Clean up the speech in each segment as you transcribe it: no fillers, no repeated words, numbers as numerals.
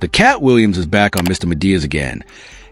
The Katt Williams is back on Mr. Medea's again,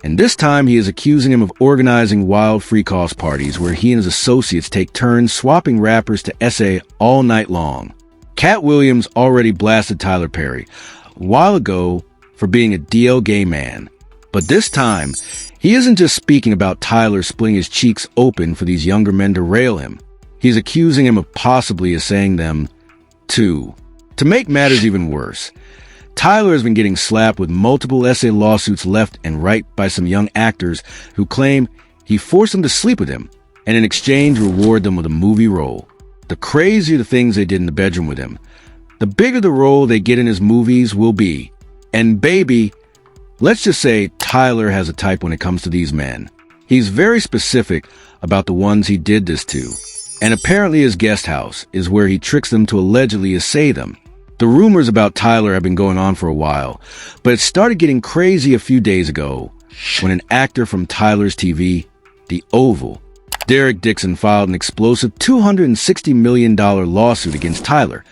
and this time he is accusing him of organizing wild free-cost parties where he and his associates take turns swapping rappers to essay all night long. Katt Williams already blasted Tyler Perry a while ago for being a DL gay man, but this time he isn't just speaking about Tyler splitting his cheeks open for these younger men to rail him. He's accusing him of possibly assaying them too. To make matters even worse, Tyler has been getting slapped with multiple essay lawsuits left and right by some young actors who claim he forced them to sleep with him and in exchange reward them with a movie role. The crazier the things they did in the bedroom with him, the bigger the role they get in his movies will be. And baby, let's just say Tyler has a type when it comes to these men. He's very specific about the ones he did this to, and apparently his guest house is where he tricks them to allegedly assay them. The rumors about Tyler have been going on for a while, but it started getting crazy a few days ago when an actor from Tyler's TV, The Oval, Derek Dixon, filed an explosive $260 million lawsuit against Tyler,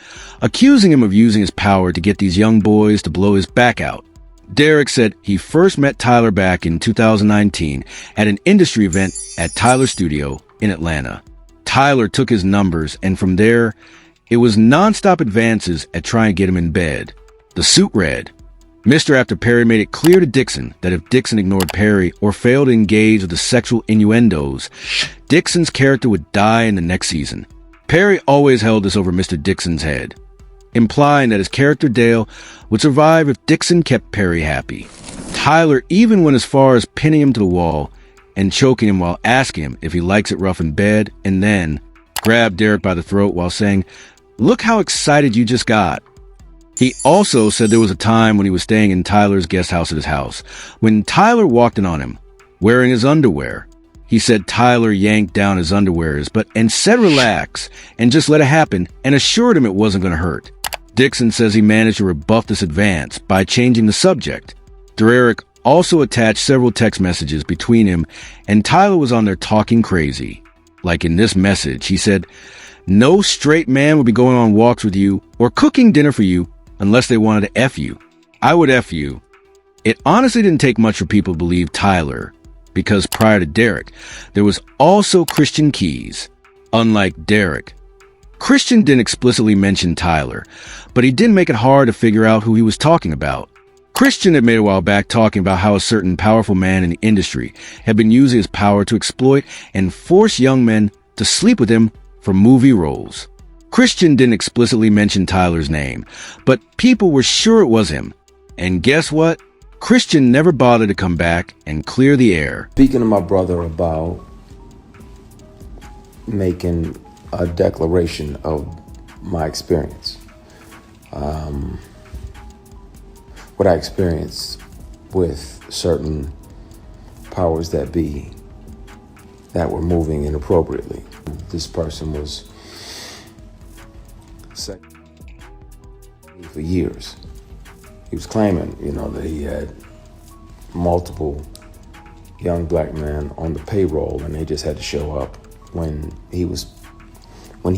accusing him of using his power to get these young boys to blow his back out. Derek said he first met Tyler back in 2019 at an industry event at Tyler's studio in Atlanta. Tyler took his numbers, and from there, it was non-stop advances at trying to get him in bed. The suit read, Mr. After Perry made it clear to Dixon that if Dixon ignored Perry or failed to engage with the sexual innuendos, Dixon's character would die in the next season. Perry always held this over Mr. Dixon's head, implying that his character Dale would survive if Dixon kept Perry happy. Tyler even went as far as pinning him to the wall and choking him while asking him if he likes it rough in bed, and then grabbed Derek by the throat while saying, "Look how excited you just got." He also said there was a time when he was staying in Tyler's guest house at his house, when Tyler walked in on him, wearing his underwear. He said Tyler yanked down his underwears, and said relax, and just let it happen, and assured him it wasn't going to hurt. Dixon says he managed to rebuff this advance by changing the subject. Derek also attached several text messages between him, and Tyler was on there talking crazy. Like in this message, he said, "No straight man would be going on walks with you or cooking dinner for you unless they wanted to F you. I would F you." It honestly didn't take much for people to believe Tyler, because prior to Derek, there was also Christian Keys. Unlike Derek, Christian didn't explicitly mention Tyler, but he did make it hard to figure out who he was talking about. Christian had made a while back talking about how a certain powerful man in the industry had been using his power to exploit and force young men to sleep with him for movie roles. Christian didn't explicitly mention Tyler's name, but people were sure it was him. And guess what? Christian never bothered to come back and clear the air. Speaking to my brother about making a declaration of my experience. What I experienced with certain powers that be that were moving inappropriately. This person was for years. He was claiming, that he had multiple young black men on the payroll, and they just had to show up when he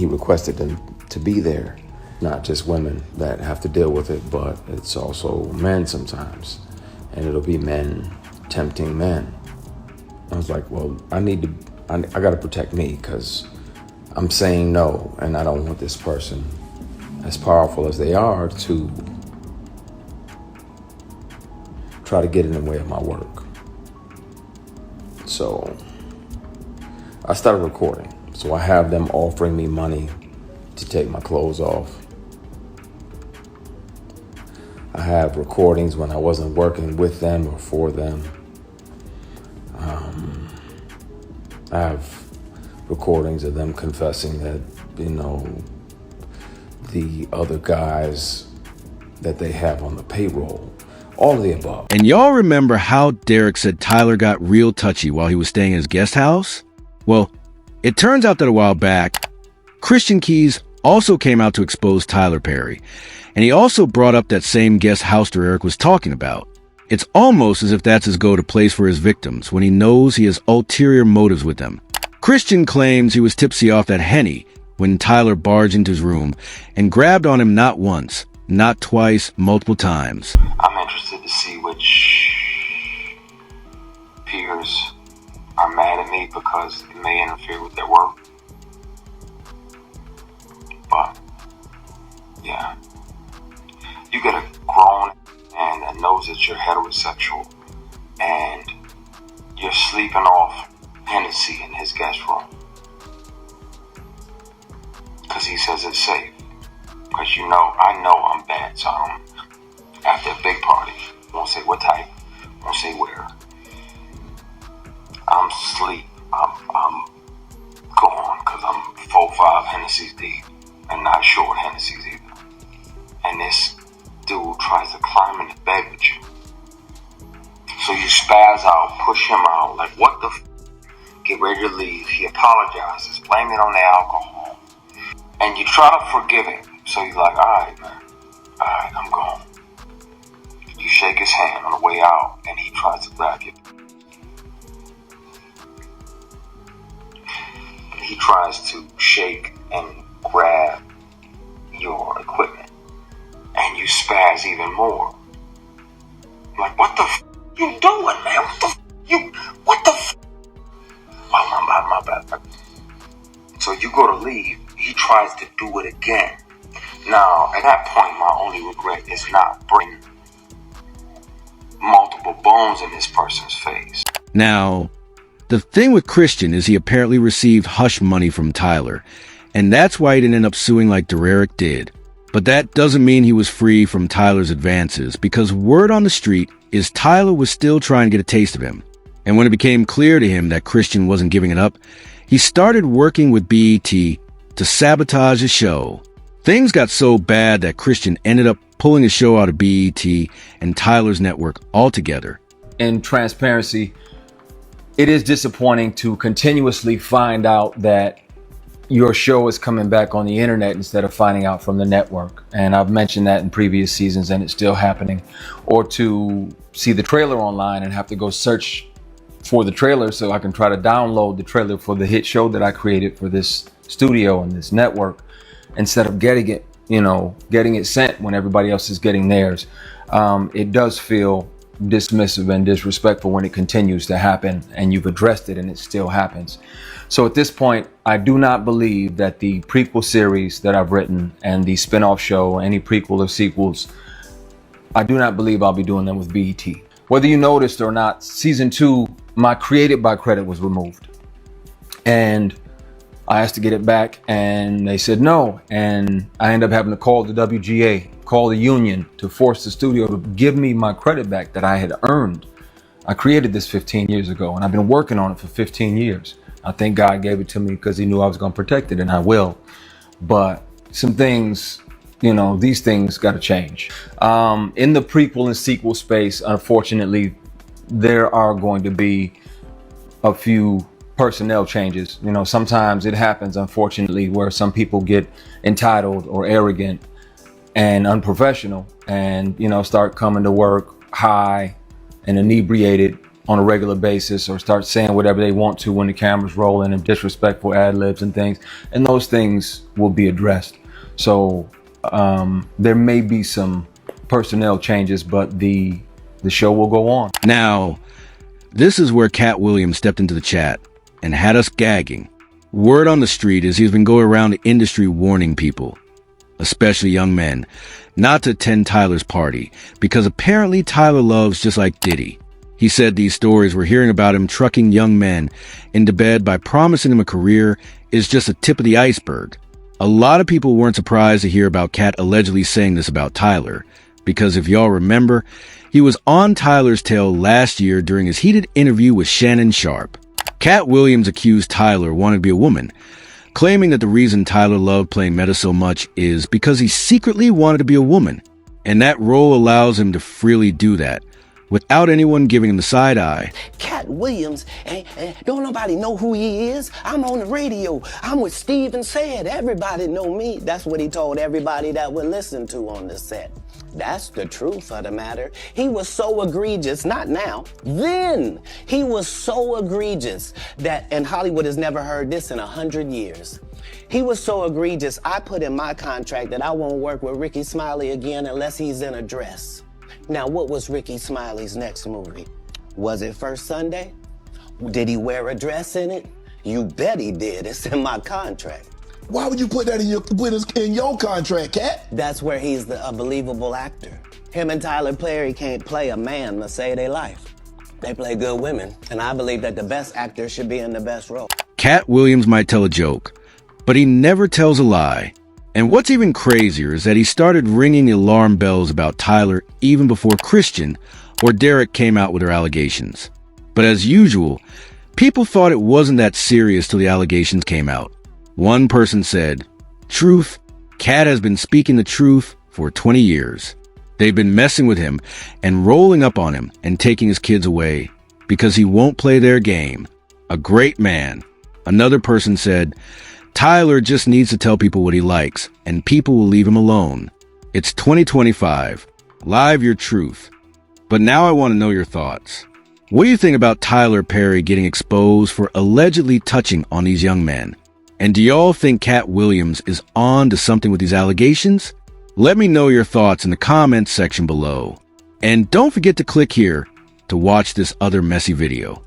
requested them to be there. Not just women that have to deal with it, but it's also men sometimes. And it'll be men tempting men. I was like, well, I gotta protect me, because I'm saying no, and I don't want this person, as powerful as they are, to try to get in the way of my work. So I started recording. So I have them offering me money to take my clothes off. I have recordings when I wasn't working with them or for them. I have recordings of them confessing that, the other guys that they have on the payroll, all of the above. And y'all remember how Derek said Tyler got real touchy while he was staying in his guest house? Well, it turns out that a while back, Christian Keys also came out to expose Tyler Perry, and he also brought up that same guest house Derek was talking about. It's almost as if that's his go-to place for his victims when he knows he has ulterior motives with them. Christian claims he was tipsy off that Henny when Tyler barged into his room and grabbed on him not once, not twice, multiple times. I'm interested to see which peers are mad at me because it may interfere with their work. But, yeah. You get a grown man that knows that you're heterosexual and you're sleeping off Hennessy in his guest room because he says it's safe. Because I know I'm bad, so after a big party, won't say what type, won't say where. I'm asleep. I'm gone because I'm 4-5 Hennessy's deep and not short Hennessy's either. And this dude tries to climb into bed with you. So you spaz out, push him out, like what the get ready to leave. He apologizes, blame it on the alcohol. And you try to forgive him. So you're like, alright man, alright, I'm gone. You shake his hand on the way out and he tries to grab you. He tries to shake and grab your equipment. And you spaz even more. Like, what the you doing, man? What the Oh, my bad. So you go to leave, he tries to do it again. Now, at that point, my only regret is not bringing multiple bones in this person's face. Now, the thing with Christian is he apparently received hush money from Tyler, and that's why he didn't end up suing like Derek did. But that doesn't mean he was free from Tyler's advances, because word on the street is Tyler was still trying to get a taste of him. And when it became clear to him that Christian wasn't giving it up, he started working with BET to sabotage his show. Things got so bad that Christian ended up pulling his show out of BET and Tyler's network altogether. In transparency, it is disappointing to continuously find out that your show is coming back on the internet instead of finding out from the network. And I've mentioned that in previous seasons and it's still happening. Or to see the trailer online and have to go search for the trailer so I can try to download the trailer for the hit show that I created for this studio and this network, instead of getting it sent when everybody else is getting theirs. It does feel dismissive and disrespectful when it continues to happen and you've addressed it and it still happens. So at this point, I do not believe that the prequel series that I've written and the spin-off show, any prequel or sequels, I do not believe I'll be doing them with BET. Whether you noticed or not, season 2, my Created by credit was removed. And I asked to get it back and they said no. And I ended up having to call the WGA, call the union to force the studio to give me my credit back that I had earned. I created this 15 years ago and I've been working on it for 15 years. I think God gave it to me because he knew I was going to protect it, and I will. But some things, these things got to change. In the prequel and sequel space, unfortunately, there are going to be a few personnel changes. Sometimes it happens, unfortunately, where some people get entitled or arrogant and unprofessional and, start coming to work high and inebriated on a regular basis, or start saying whatever they want to when the camera's rolling, and disrespectful ad libs and things. And those things will be addressed. So there may be some personnel changes, but the show will go on. Now, this is where Katt Williams stepped into the chat and had us gagging. Word on the street is he's been going around the industry warning people, especially young men, not to attend Tyler's party, because apparently Tyler loves just like Diddy. He said these stories we're hearing about him trucking young men into bed by promising them a career is just a tip of the iceberg. A lot of people weren't surprised to hear about Katt allegedly saying this about Tyler, because if y'all remember, he was on Tyler's tail last year during his heated interview with Shannon Sharpe. Katt Williams accused Tyler wanting to be a woman, claiming that the reason Tyler loved playing meta so much is because he secretly wanted to be a woman, and that role allows him to freely do that, without anyone giving him the side eye. Katt Williams, don't nobody know who he is. I'm on the radio. I'm with Steven Said. Everybody know me. That's what he told everybody that would listen to on the set. That's the truth of the matter. He was so egregious, not now, then he was so egregious that, and Hollywood has never heard this in 100 years. He was so egregious, I put in my contract that I won't work with Ricky Smiley again unless he's in a dress. Now, what was Ricky Smiley's next movie? Was it First Sunday? Did he wear a dress in it? You bet he did. It's in my contract. Why would you put that in your contract, Katt? That's where he's a believable actor. Him and Tyler Perry can't play a man to save their life. They play good women, and I believe that the best actor should be in the best role. Katt Williams might tell a joke, but he never tells a lie. And what's even crazier is that he started ringing the alarm bells about Tyler even before Christian or Derek came out with their allegations. But as usual, people thought it wasn't that serious till the allegations came out. One person said, "Truth, Katt has been speaking the truth for 20 years. They've been messing with him and rolling up on him and taking his kids away because he won't play their game. A great man." Another person said, "Tyler just needs to tell people what he likes and people will leave him alone. It's 2025. Live your truth." But now I want to know your thoughts. What do you think about Tyler Perry getting exposed for allegedly touching on these young men? And do y'all think Katt Williams is on to something with these allegations? Let me know your thoughts in the comments section below. And don't forget to click here to watch this other messy video.